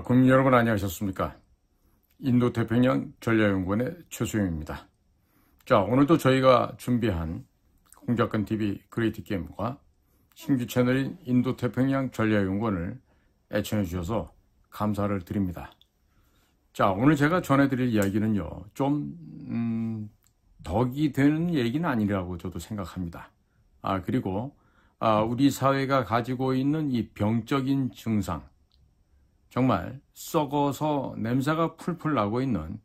국민 여러분 안녕하셨습니까? 인도태평양 전략연구원의 최수영입니다. 자, 오늘도 저희가 준비한 공작근TV 그레이트 게임과 신규 채널인 인도태평양 전략연구원을 애청해 주셔서 감사를 드립니다. 자, 오늘 제가 전해드릴 이야기는요, 좀 덕이 되는 얘기는 아니라고 저도 생각합니다. 그리고 우리 사회가 가지고 있는 이 병적인 증상, 정말 썩어서 냄새가 풀풀 나고 있는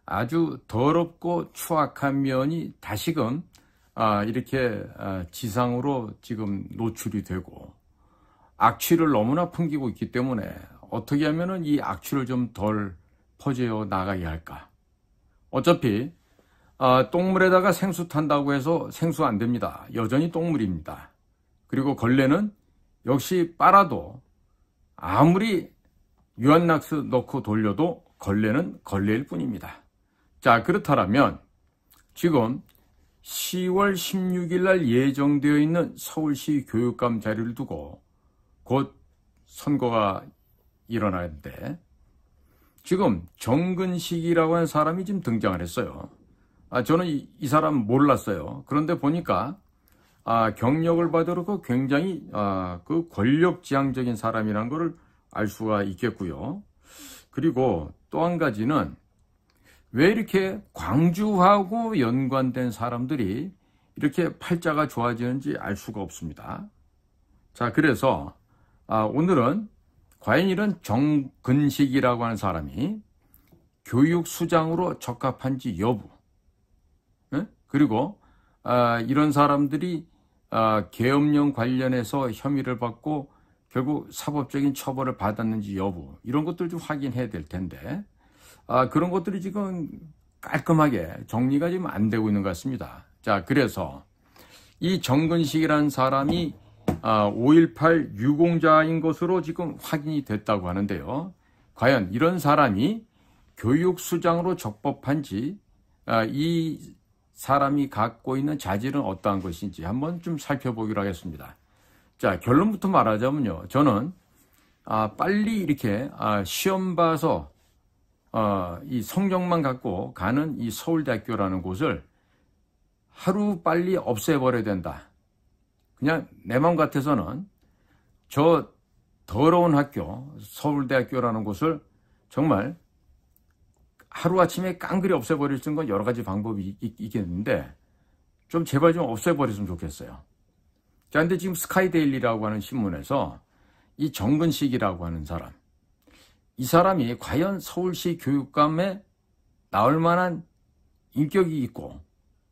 아주 더럽고 추악한 면이 다시금 이렇게 지상으로 지금 노출이 되고 악취를 너무나 풍기고 있기 때문에 어떻게 하면은 이 악취를 좀 덜 퍼져 나가야 할까? 어차피 똥물에다가 생수 탄다고 해서 생수 안 됩니다. 여전히 똥물입니다. 그리고 걸레는 역시 빨아도 아무리 유한낙스 넣고 돌려도 걸레는 걸레일 뿐입니다. 자, 그렇다면 지금 10월 16일 날 예정되어 있는 서울시 교육감 자리를 두고 곧 선거가 일어나는데 지금 정근식이라고 하는 사람이 지금 등장을 했어요. 저는 이 사람 몰랐어요. 그런데 보니까 경력을 봐도 굉장히 그 권력지향적인 사람이라는 것을 알 수가 있겠고요. 그리고 또 한 가지는 왜 이렇게 광주하고 연관된 사람들이 이렇게 팔자가 좋아지는지 알 수가 없습니다. 자, 그래서 오늘은 과연 이런 정근식이라고 하는 사람이 교육수장으로 적합한지 여부, 그리고 이런 사람들이 계엄령 관련해서 혐의를 받고 결국 사법적인 처벌을 받았는지 여부, 이런 것들 좀 확인해야 될 텐데 그런 것들이 지금 깔끔하게 정리가 지금 안 되고 있는 것 같습니다. 자, 그래서 이 정근식이라는 사람이 5.18 유공자인 것으로 지금 확인이 됐다고 하는데요. 과연 이런 사람이 교육수장으로 적법한지 이 사람이 갖고 있는 자질은 어떠한 것인지 한번 좀 살펴보기로 하겠습니다. 자, 결론부터 말하자면요, 저는 빨리 이렇게 시험 봐서 이 성적만 갖고 가는 이 서울대학교라는 곳을 하루 빨리 없애버려야 된다. 그냥 내 마음 같아서는 저 더러운 학교, 서울대학교라는 곳을 정말 하루아침에 깡그리 없애버릴 수 있는 건 여러 가지 방법이 있겠는데 좀 제발 좀 없애버렸으면 좋겠어요. 자, 근데 지금 스카이데일리라고 하는 신문에서 이 정근식이라고 하는 사람, 이 사람이 과연 서울시 교육감에 나올 만한 인격이 있고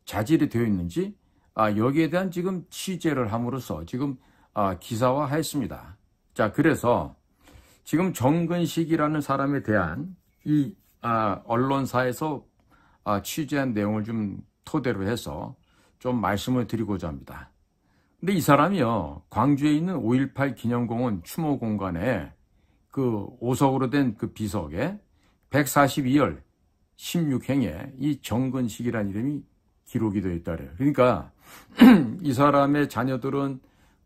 자질이 되어 있는지 여기에 대한 지금 취재를 함으로써 지금 기사화했습니다. 자, 그래서 지금 정근식이라는 사람에 대한 이 언론사에서 취재한 내용을 좀 토대로 해서 좀 말씀을 드리고자 합니다. 근데 이 사람이요, 광주에 있는 5.18 기념공원 추모 공간에 그 5석으로 된 그 비석에 142열 16행에 이 정근식이라는 이름이 기록이 되어 있다래요. 그러니까 이 사람의 자녀들은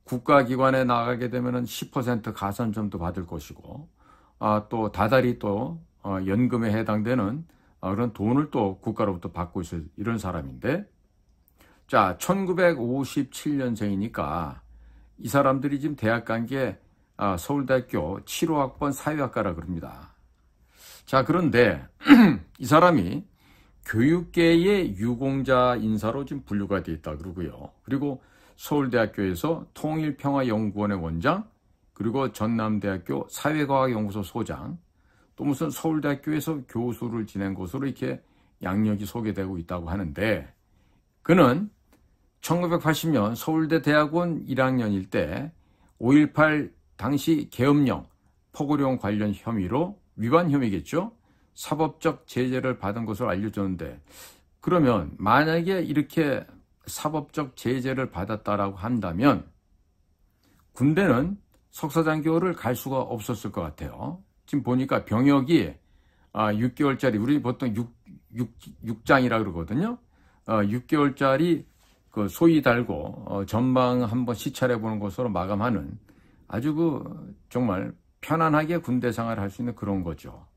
국가기관에 나가게 되면 10% 가산점도 받을 것이고 또 다달이 또 연금에 해당되는 그런 돈을 또 국가로부터 받고 있을 이런 사람인데, 자, 1957년생이니까 이 사람들이 지금 대학 간 게 서울대학교 7호학번 사회학과라 그럽니다. 자, 그런데 이 사람이 교육계의 유공자 인사로 지금 분류가 되어 있다 그러고요. 그리고 서울대학교에서 통일평화연구원의 원장, 그리고 전남대학교 사회과학연구소 소장, 또 무슨 서울대학교에서 교수를 지낸 것으로 이렇게 양력이 소개되고 있다고 하는데, 그는 1980년 서울대 대학원 1학년일 때 5.18 당시 계엄령, 포고령 관련 혐의로 위반 혐의겠죠? 사법적 제재를 받은 것으로 알려졌는데, 그러면 만약에 이렇게 사법적 제재를 받았다라고 한다면 군대는 석사장교를 갈 수가 없었을 것 같아요. 지금 보니까 병역이 6개월짜리, 우리 보통 6장이라 그러거든요. 6개월짜리 그 소위 달고 전방 한번 시찰해 보는 것으로 마감하는 아주 그 정말 편안하게 군대 생활을 할 수 있는 그런 거죠.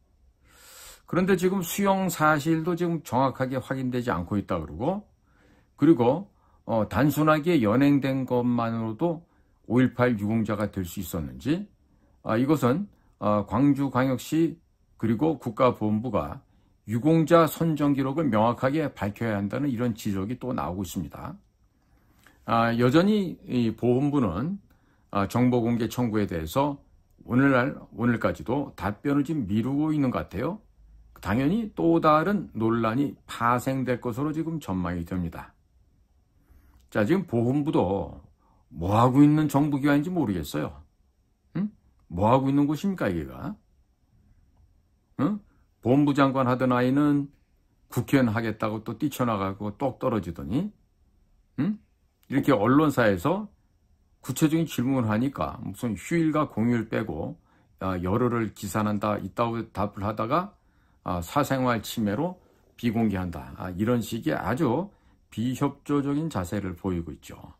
그런데 지금 수용 사실도 지금 정확하게 확인되지 않고 있다 그러고, 그리고 단순하게 연행된 것만으로도 5.18 유공자가 될 수 있었는지, 이것은 광주광역시 그리고 국가보훈부가 유공자 선정 기록을 명확하게 밝혀야 한다는 이런 지적이 또 나오고 있습니다. 여전히 이 보훈부는 정보공개 청구에 대해서 오늘까지도 답변을 지금 미루고 있는 것 같아요. 당연히 또 다른 논란이 파생될 것으로 지금 전망이 됩니다. 자, 지금 보훈부도 뭐하고 있는 정부기관인지 모르겠어요. 응? 뭐하고 있는 곳입니까, 이게가? 응? 보훈부 장관 하던 아이는 국회의원 하겠다고 또 뛰쳐나가고 똑 떨어지더니, 응? 이렇게 언론사에서 구체적인 질문을 하니까 무슨 휴일과 공휴일 빼고 열흘을 기산한다, 있다고 답을 하다가 사생활 침해로 비공개한다. 이런 식의 아주 비협조적인 자세를 보이고 있죠.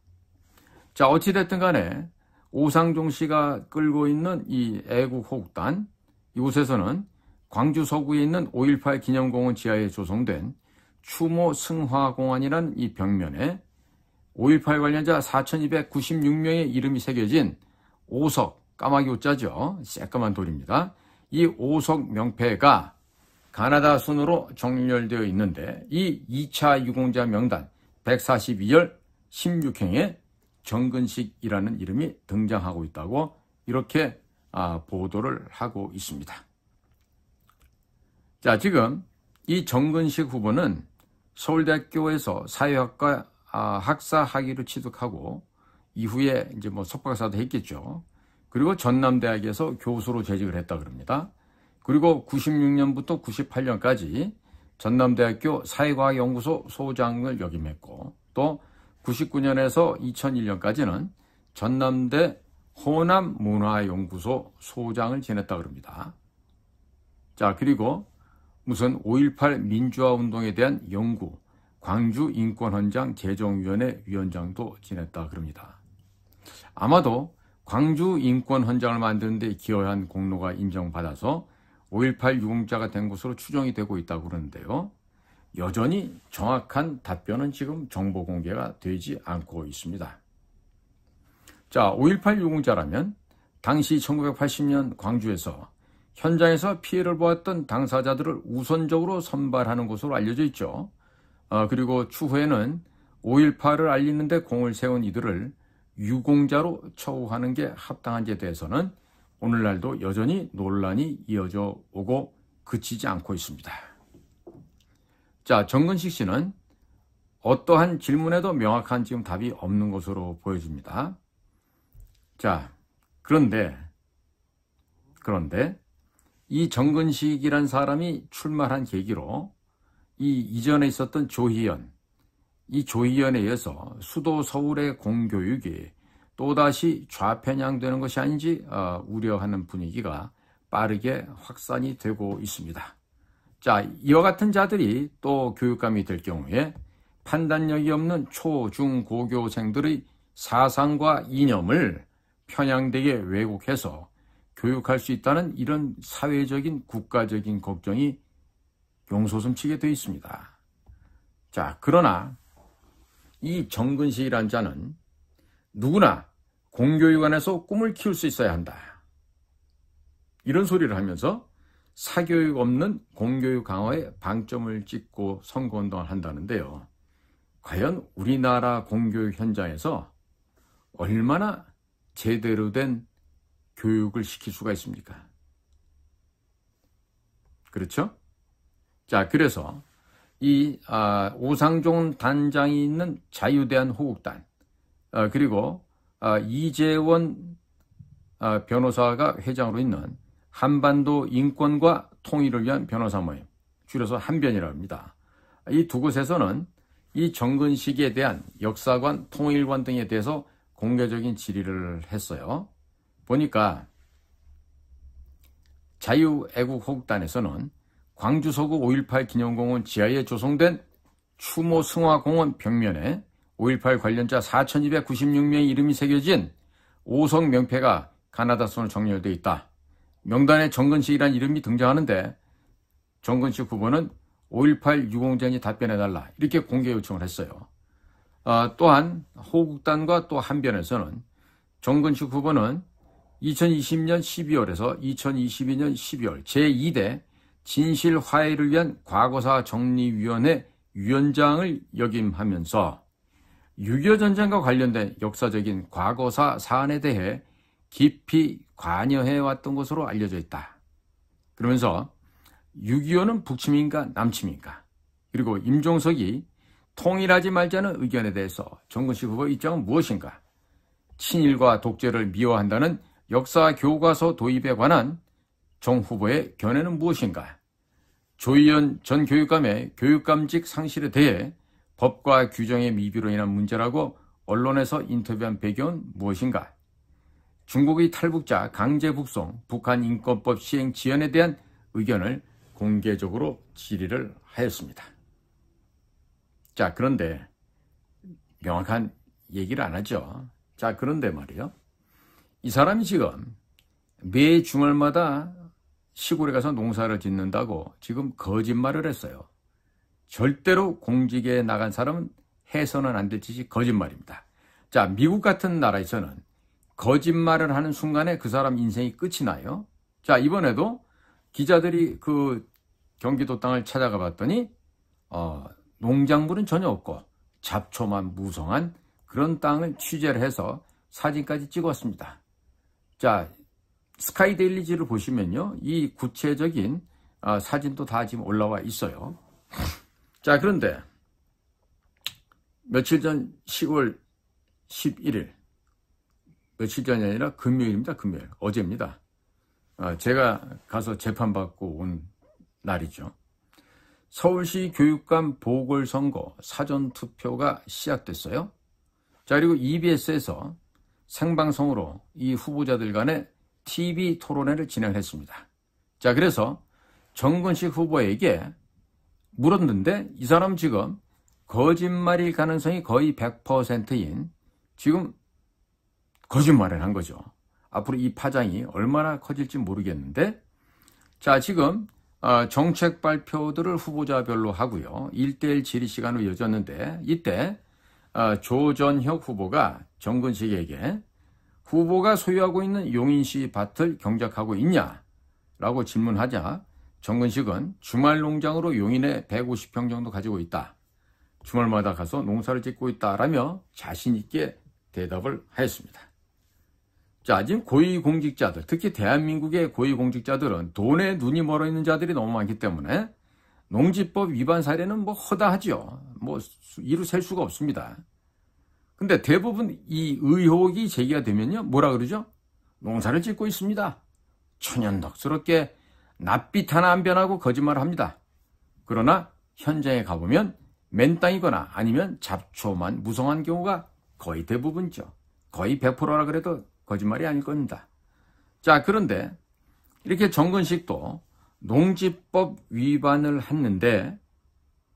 자, 어찌됐든 간에 오상종 씨가 끌고 있는 이 애국호국단, 이곳에서는 광주 서구에 있는 5.18 기념공원 지하에 조성된 추모 승화공원이라는 이 벽면에 5.18 관련자 4,296명의 이름이 새겨진 오석, 까마귀 오자죠. 새까만 돌입니다. 이 오석 명패가 가나다 순으로 정렬되어 있는데 이 2차 유공자 명단 142열 16행에 정근식이라는 이름이 등장하고 있다고 이렇게 보도를 하고 있습니다. 자, 지금 이 정근식 후보는 서울대학교에서 사회학과 학사 학위를 취득하고 이후에 이제 뭐 석박사도 했겠죠. 그리고 전남대학에서 교수로 재직을 했다 그럽니다. 그리고 96년부터 98년까지 전남대학교 사회과학연구소 소장을 역임했고 또 99년에서 2001년까지는 전남대 호남문화연구소 소장을 지냈다 그럽니다. 자, 그리고 무슨 5.18 민주화운동에 대한 연구, 광주인권헌장 제정위원회 위원장도 지냈다 그럽니다. 아마도 광주인권헌장을 만드는 데 기여한 공로가 인정받아서 5.18 유공자가 된 것으로 추정이 되고 있다고 그러는데요. 여전히 정확한 답변은 지금 정보 공개가 되지 않고 있습니다. 자, 5.18 유공자라면 당시 1980년 광주에서 현장에서 피해를 보았던 당사자들을 우선적으로 선발하는 것으로 알려져 있죠. 그리고 추후에는 5.18을 알리는 데 공을 세운 이들을 유공자로 처우하는 게 합당한지에 대해서는 오늘날도 여전히 논란이 이어져 오고 그치지 않고 있습니다. 자, 정근식 씨는 어떠한 질문에도 명확한 지금 답이 없는 것으로 보여집니다. 자, 그런데 이 정근식이란 사람이 출마한 계기로 이 이전에 있었던 조희연, 이 조희연에 의해서 수도 서울의 공교육이 또다시 좌편향되는 것이 아닌지 우려하는 분위기가 빠르게 확산이 되고 있습니다. 자, 이와 같은 자들이 또 교육감이 될 경우에 판단력이 없는 초, 중, 고교생들의 사상과 이념을 편향되게 왜곡해서 교육할 수 있다는 이런 사회적인 국가적인 걱정이 용솟음치게 되어 있습니다. 자, 그러나 이 정근식이라는 자는 누구나 공교육 안에서 꿈을 키울 수 있어야 한다. 이런 소리를 하면서 사교육 없는 공교육 강화에 방점을 찍고 선거운동을 한다는데요. 과연 우리나라 공교육 현장에서 얼마나 제대로 된 교육을 시킬 수가 있습니까? 그렇죠? 자, 그래서 이 오상종 단장이 있는 자유대한호국단 그리고 이재원 변호사가 회장으로 있는 한반도 인권과 통일을 위한 변호사 모임, 줄여서 한변이라고 합니다. 이 두 곳에서는 이 정근식에 대한 역사관, 통일관 등에 대해서 공개적인 질의를 했어요. 보니까 자유애국호국단에서는 광주 서구 5.18 기념공원 지하에 조성된 추모 승화공원 벽면에 5.18 관련자 4,296명의 이름이 새겨진 오석 명패가 가나다선으로 정렬되어 있다. 명단에 정근식이라는 이름이 등장하는데 정근식 후보는 5.18 유공자니 답변해달라 이렇게 공개 요청을 했어요. 또한 호국단과 또 한변에서는 정근식 후보는 2020년 12월에서 2022년 12월 제2대 진실화해를 위한 과거사 정리위원회 위원장을 역임하면서 6.25 전쟁과 관련된 역사적인 과거사 사안에 대해 깊이 관여해왔던 것으로 알려져 있다. 그러면서 6.25는 북침인가 남침인가, 그리고 임종석이 통일하지 말자는 의견에 대해서 정근식 후보의 입장은 무엇인가, 친일과 독재를 미화한다는 역사 교과서 도입에 관한 정 후보의 견해는 무엇인가, 조희연 전 교육감의 교육감직 상실에 대해 법과 규정의 미비로 인한 문제라고 언론에서 인터뷰한 배경은 무엇인가, 중국의 탈북자 강제 북송, 북한 인권법 시행 지연에 대한 의견을 공개적으로 질의를 하였습니다. 자, 그런데 명확한 얘기를 안 하죠. 자, 그런데 말이요, 이 사람이 지금 매 주말마다 시골에 가서 농사를 짓는다고 지금 거짓말을 했어요. 절대로 공직에 나간 사람은 해서는 안 될 짓이 거짓말입니다. 자, 미국 같은 나라에서는 거짓말을 하는 순간에 그 사람 인생이 끝이 나요. 자, 이번에도 기자들이 그 경기도 땅을 찾아가 봤더니 농작물은 전혀 없고 잡초만 무성한 그런 땅을 취재를 해서 사진까지 찍었습니다. 자, 스카이데일리지를 보시면요, 이 구체적인 사진도 다 지금 올라와 있어요. 자, 그런데 며칠 전 10월 11일, 며칠 전이 아니라 금요일입니다. 금요일, 어제입니다. 제가 가서 재판받고 온 날이죠. 서울시 교육감 보궐선거 사전투표가 시작됐어요. 자, 그리고 EBS에서 생방송으로 이 후보자들 간의 TV 토론회를 진행했습니다. 자, 그래서 정근식 후보에게 물었는데 이 사람 지금 거짓말일 가능성이 거의 100%인 지금 거짓말을 한 거죠. 앞으로 이 파장이 얼마나 커질지 모르겠는데, 자, 지금 정책 발표들을 후보자별로 하고요, 1대1 질의 시간으로 이어졌는데, 이때 조전혁 후보가 정근식에게 후보가 소유하고 있는 용인시 밭을 경작하고 있냐라고 질문하자 정근식은 주말 농장으로 용인에 150평 정도 가지고 있다, 주말마다 가서 농사를 짓고 있다라며 자신 있게 대답을 하였습니다. 자, 지금 고위공직자들, 특히 대한민국의 고위공직자들은 돈에 눈이 멀어 있는 자들이 너무 많기 때문에 농지법 위반 사례는 뭐 허다하죠. 뭐 이루 셀 수가 없습니다. 근데 대부분 이 의혹이 제기가 되면요, 뭐라 그러죠? 농사를 짓고 있습니다. 천연덕스럽게 낯빛 하나 안 변하고 거짓말을 합니다. 그러나 현장에 가보면 맨땅이거나 아니면 잡초만 무성한 경우가 거의 대부분이죠. 거의 100%라 그래도 거짓말이 아닐 겁니다. 자, 그런데 이렇게 정근식도 농지법 위반을 했는데,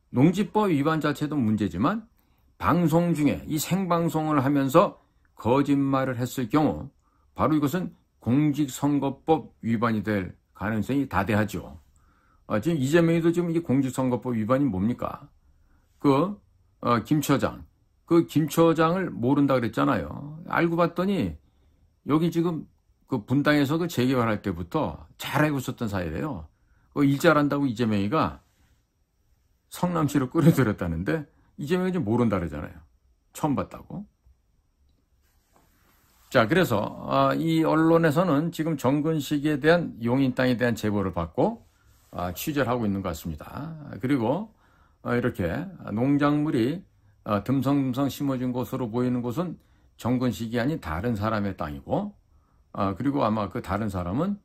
농지법 위반 자체도 문제지만 방송 중에 이 생방송을 하면서 거짓말을 했을 경우 바로 이것은 공직선거법 위반이 될 가능성이 다대하죠. 지금 이재명이도 지금 이 공직선거법 위반이 뭡니까? 김 처장, 김 처장을 모른다 그랬잖아요. 알고 봤더니 여기 지금 그 분당에서 그 재개발할 때부터 잘 알고 있었던 사이래요. 일 잘한다고 이재명이가 성남시로 끌어들였다는데 이재명이 지금 모른다 그러잖아요. 처음 봤다고. 자, 그래서 이 언론에서는 지금 정근식에 대한 용인 땅에 대한 제보를 받고 취재를 하고 있는 것 같습니다. 그리고 이렇게 농작물이 듬성듬성 심어진 곳으로 보이는 곳은 정근식이 아닌 다른 사람의 땅이고, 그리고 아마 그 다른 사람은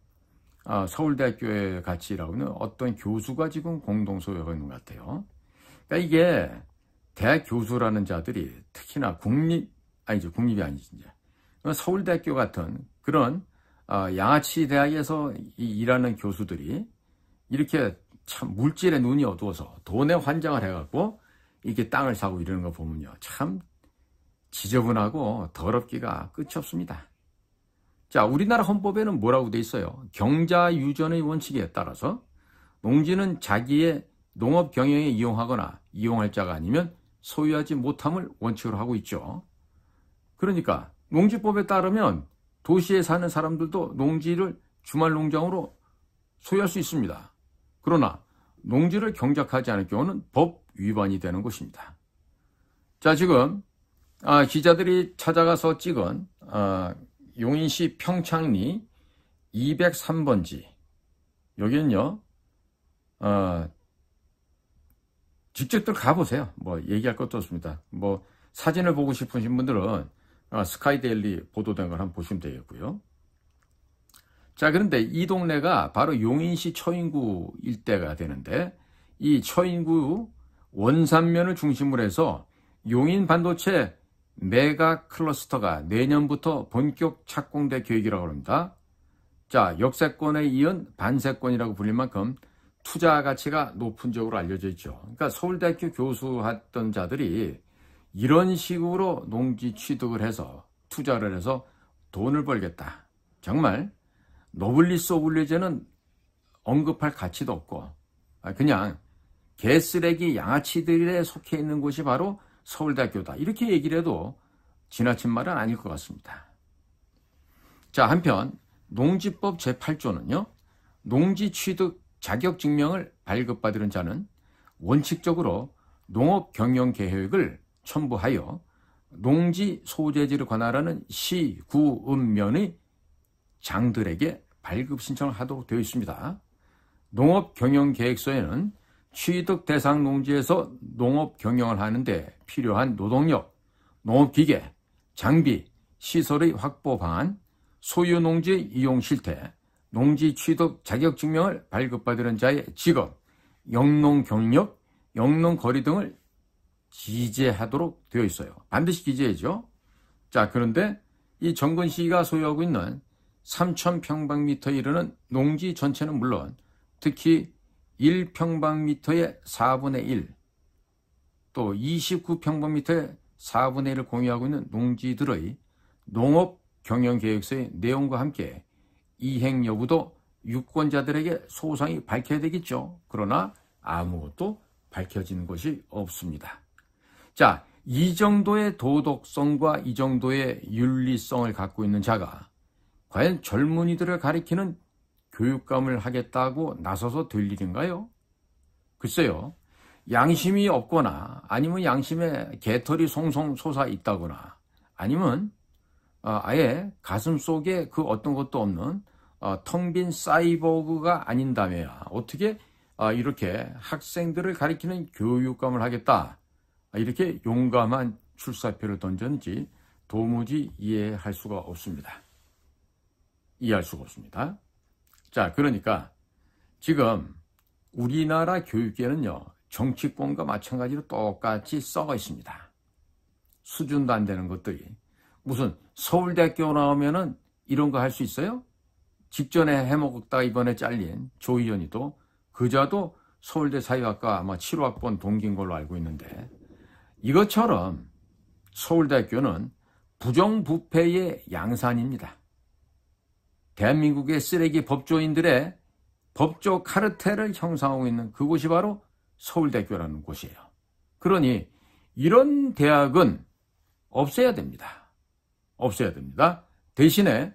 서울대학교에 같이 일하고 있는 어떤 교수가 지금 공동 소유하고 있는 것 같아요. 그러니까 이게 대학 교수라는 자들이 특히나 국립이 아니지, 이제 서울대학교 같은 그런 양아치 대학에서 일하는 교수들이 이렇게 참 물질에 눈이 어두워서 돈에 환장을 해갖고 이렇게 땅을 사고 이러는 거 보면요, 참 지저분하고 더럽기가 끝이 없습니다. 자, 우리나라 헌법에는 뭐라고 돼 있어요? 경자유전의 원칙에 따라서 농지는 자기의 농업 경영에 이용하거나 이용할 자가 아니면 소유하지 못함을 원칙으로 하고 있죠. 그러니까 농지법에 따르면 도시에 사는 사람들도 농지를 주말 농장으로 소유할 수 있습니다. 그러나 농지를 경작하지 않을 경우는 법 위반이 되는 것입니다. 자, 지금 기자들이 찾아가서 찍은 용인시 평창리 203번지, 여기는요 직접들 가보세요. 뭐 얘기할 것도 없습니다. 뭐 사진을 보고 싶으신 분들은 스카이데일리 보도된 걸 한번 보시면 되겠고요. 자, 그런데 이 동네가 바로 용인시 처인구 일대가 되는데, 이 처인구 원산면을 중심으로 해서 용인 반도체 메가 클러스터가 내년부터 본격 착공될 계획이라고 합니다. 자, 역세권에 이은 반세권이라고 불릴 만큼 투자 가치가 높은 지역으로 알려져 있죠. 그러니까 서울대학교 교수했던 자들이 이런 식으로 농지 취득을 해서 투자를 해서 돈을 벌겠다. 정말 노블리스 오블리제는 언급할 가치도 없고 그냥 개쓰레기 양아치들에 속해 있는 곳이 바로 서울대학교다. 이렇게 얘기를 해도 지나친 말은 아닐 것 같습니다. 자, 한편 농지법 제8조는요. 농지 취득 자격증명을 발급받은 자는 원칙적으로 농업 경영 계획을 첨부하여 농지 소재지를 관할하는 시, 구, 읍면의 장들에게 발급 신청을 하도록 되어 있습니다. 농업 경영 계획서에는 취득 대상 농지에서 농업 경영을 하는데 필요한 노동력, 농업기계, 장비, 시설의 확보 방안, 소유 농지의 이용 실태, 농지 취득 자격증명을 발급받은 자의 직업, 영농 경력, 영농 거리 등을 기재하도록 되어 있어요. 반드시 기재해야죠. 자, 그런데 이 정근시가 소유하고 있는 3,000평방미터에 이르는 농지 전체는 물론 특히 1평방미터의 4분의 1, 또 29평방미터의 4분의 1을 공유하고 있는 농지들의 농업 경영계획서의 내용과 함께 이행 여부도 유권자들에게 소상히 밝혀야 되겠죠. 그러나 아무것도 밝혀지는 것이 없습니다. 자, 이 정도의 도덕성과 이 정도의 윤리성을 갖고 있는 자가 과연 젊은이들을 가리키는 교육감을 하겠다고 나서서 될 일인가요? 글쎄요. 양심이 없거나 아니면 양심에 개털이 송송 솟아 있다거나 아니면 아예 가슴 속에 그 어떤 것도 없는 텅 빈 사이보그가 아닌다면 어떻게 이렇게 학생들을 가리키는 교육감을 하겠다 이렇게 용감한 출사표를 던졌는지 도무지 이해할 수가 없습니다. 이해할 수가 없습니다. 자, 그러니까 지금 우리나라 교육계는요 정치권과 마찬가지로 똑같이 썩어 있습니다. 수준도 안 되는 것들이 무슨 서울대학교 나오면은 이런 거 할 수 있어요? 직전에 해먹다 이번에 잘린 조희연이도 그자도 서울대 사회학과 아마 7호학번 동기인 걸로 알고 있는데 이것처럼 서울대학교는 부정부패의 양산입니다. 대한민국의 쓰레기 법조인들의 법조 카르텔을 형성하고 있는 그곳이 바로 서울대학교라는 곳이에요. 그러니 이런 대학은 없애야 됩니다. 없애야 됩니다. 대신에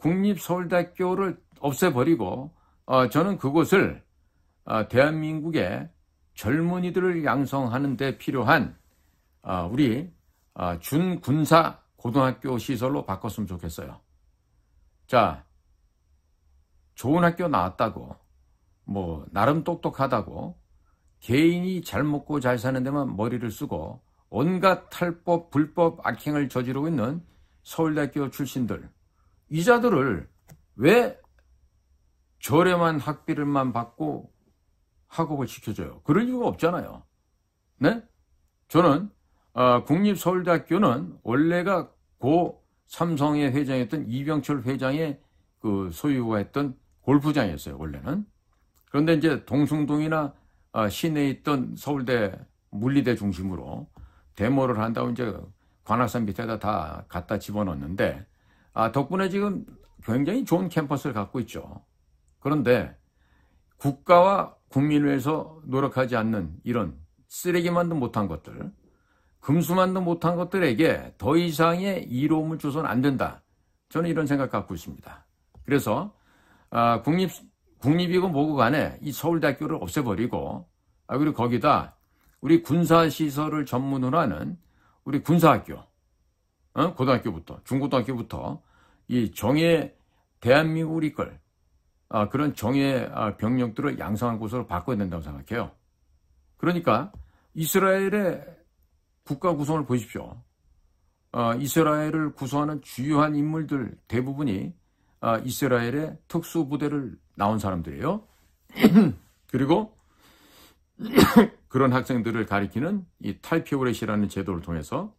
국립서울대학교를 없애버리고 저는 그곳을 대한민국의 젊은이들을 양성하는 데 필요한 우리 준군사 고등학교 시설로 바꿨으면 좋겠어요. 자, 좋은 학교 나왔다고 뭐 나름 똑똑하다고 개인이 잘 먹고 잘 사는 데만 머리를 쓰고 온갖 탈법, 불법, 악행을 저지르고 있는 서울대학교 출신들 이 자들을 왜 저렴한 학비를만 받고 학업을 시켜줘요? 그럴 이유가 없잖아요. 네? 저는 국립서울대학교는 원래가 고 삼성의 회장이었던 이병철 회장의 그 소유가 했던 골프장이었어요, 원래는. 그런데 이제 동숭동이나 시내에 있던 서울대 물리대 중심으로 데모를 한다고 이제 관악산 밑에다 다 갖다 집어넣었는데 덕분에 지금 굉장히 좋은 캠퍼스를 갖고 있죠. 그런데 국가와 국민을 위해서 노력하지 않는 이런 쓰레기만도 못한 것들, 금수만도 못한 것들에게 더 이상의 이로움을 줘서는 안 된다. 저는 이런 생각 갖고 있습니다. 그래서 국립이고 뭐고 간에 이 서울대학교를 없애버리고 그리고 거기다 우리 군사시설을 전문으로 하는 우리 군사학교, 고등학교부터 중고등학교부터 이 정예 대한민국을 이끌 그런 정예 병력들을 양성한 곳으로 바꿔야 된다고 생각해요. 그러니까 이스라엘의 국가 구성을 보십시오. 이스라엘을 구성하는 주요한 인물들 대부분이 이스라엘의 특수부대를 나온 사람들이에요. 그리고 그런 학생들을 가리키는 이 탈피오렛이라는 제도를 통해서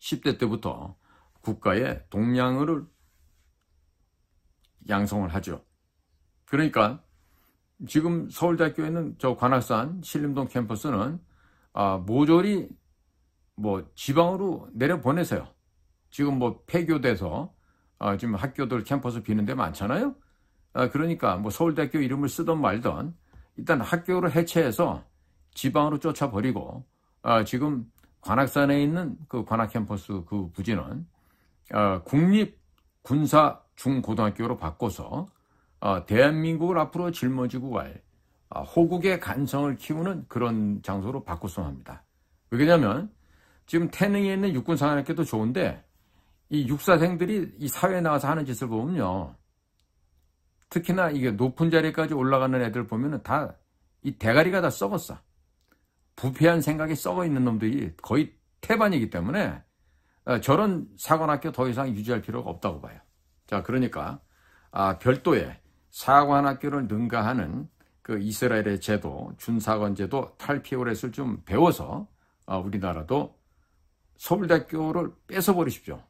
10대 때부터 국가의 동량을 양성을 하죠. 그러니까 지금 서울대학교에는 저 관악산 신림동 캠퍼스는 모조리 지방으로 내려보내세요. 지금 폐교돼서 지금 학교들 캠퍼스 비는 데 많잖아요. 그러니까 서울대학교 이름을 쓰던 말던 일단 학교를 해체해서 지방으로 쫓아버리고 지금 관악산에 있는 그 관악 캠퍼스 그 부지는 국립군사중고등학교로 바꿔서 대한민국을 앞으로 짊어지고 갈 호국의 간성을 키우는 그런 장소로 바꿨으면 합니다. 왜냐하면 지금 태능에 있는 육군사관학교도 좋은데 이 육사생들이 이 사회에 나가서 하는 짓을 보면요, 특히나 이게 높은 자리까지 올라가는 애들 보면은 다 이 대가리가 다 썩었어. 부패한 생각이 썩어 있는 놈들이 거의 태반이기 때문에 저런 사관학교 더 이상 유지할 필요가 없다고 봐요. 자, 그러니까 별도의 사관학교를 능가하는 그 이스라엘의 제도, 준사관제도 탈피오렛을 좀 배워서 우리나라도 서울대학교를 뺏어버리십시오.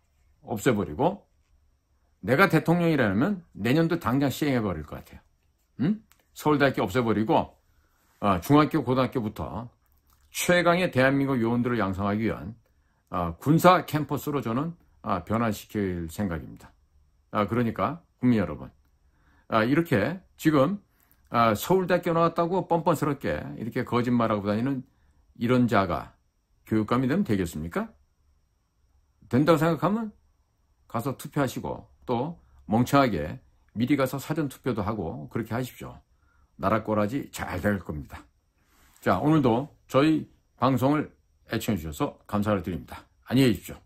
없애버리고 내가 대통령이라면 내년도 당장 시행해버릴 것 같아요. 서울대학교 없애버리고 중학교, 고등학교부터 최강의 대한민국 요원들을 양성하기 위한 군사 캠퍼스로 저는 변화시킬 생각입니다. 그러니까 국민 여러분, 이렇게 지금 서울대학교 나왔다고 뻔뻔스럽게 이렇게 거짓말하고 다니는 이런 자가 교육감이 되면 되겠습니까? 된다고 생각하면 가서 투표하시고 또 멍청하게 미리 가서 사전투표도 하고 그렇게 하십시오. 나라 꼬라지 잘 될 겁니다. 자, 오늘도 저희 방송을 애청해 주셔서 감사를 드립니다. 안녕히 계십시오.